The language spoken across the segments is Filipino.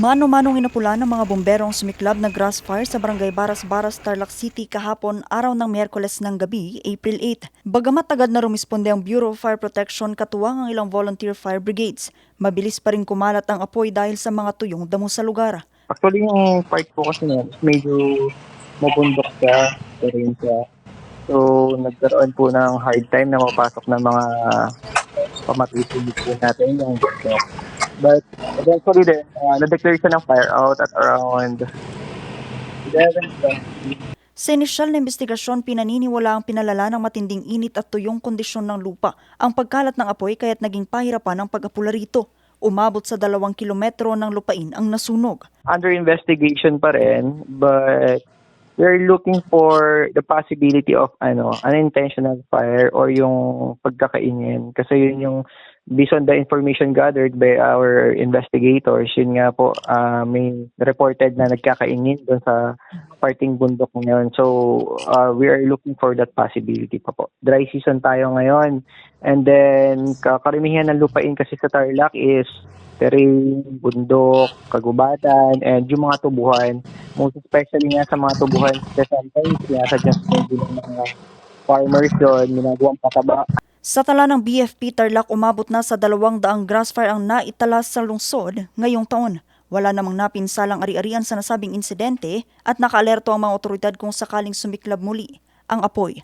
Mano-manong inapula ng mga bomberong sumiklab na grass fire sa barangay Baras-Baras, Tarlac City kahapon araw ng Miyerkules ng gabi, April 8. Bagamat agad na rumisponde ang Bureau of Fire Protection katuwang ang ilang volunteer fire brigades, mabilis pa rin kumalat ang apoy dahil sa mga tuyong damo sa lugar. Actually, yung part po kasi niya, medyo mabundok siya, terrain siya. So, nagkaroon po ng hard time na mapasok ng mga pamatutulig po natin yung bundok. But eventually din, na-declare siya ng fire out at around 11:20. Sa inisyal na investigasyon, pinaniniwala ang pinalala ng matinding init at tuyong kondisyon ng lupa ang pagkalat ng apoy kaya't naging pahirapan ang pag-apula rito. Umabot sa 2 kilometro ng lupain ang nasunog. Under investigation pa rin, but we're looking for the possibility of unintentional fire or yung pagkakaingin. Kasi yun yung based on the information gathered by our investigators, yun nga po may reported na nagkakaingin doon sa parting bundok ngayon. So we are looking for that possibility pa po. Dry season tayo ngayon, and then karamihan ng lupain kasi sa Tarlac is terrain, bundok, kagubatan, and yung mga tubuhan. Most especially nga sa mga tubuhan, kasi sometimes sinasuggest din ng mga farmers doon, ginagawang pataba. Sa tala ng BFP, Tarlac umabot na sa 200 grass fire ang naitala sa lungsod ngayong taon. Wala namang napinsalang ari-arian sa nasabing insidente at nakaalerto ang mga otoridad kung sakaling sumiklab muli ang apoy.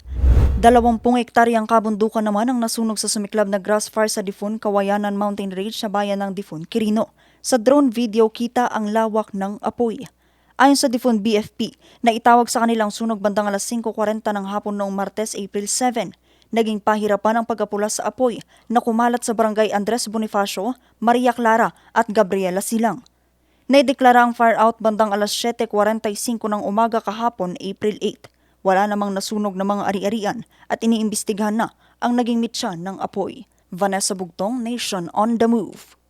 20 hektaryang kabundukan naman ang nasunog sa sumiklab na grass fire sa Difon, Kawayanan Mountain Range sa bayan ng Difon, Quirino. Sa drone video kita ang lawak ng apoy. Ayon sa Difon BFP, naitawag sa kanilang sunog bandang alas 5:40 ng hapon noong Martes, April 7. Naging pahirapan ang pag-apula sa apoy na kumalat sa barangay Andres Bonifacio, Maria Clara at Gabriela Silang. Naideklara ang fire out bandang alas 7:45 ng umaga kahapon, April 8. Wala namang nasunog na mga ari-arian at iniimbestigahan na ang naging mitsa ng apoy. Vanessa Bugtong, Nation on the Move.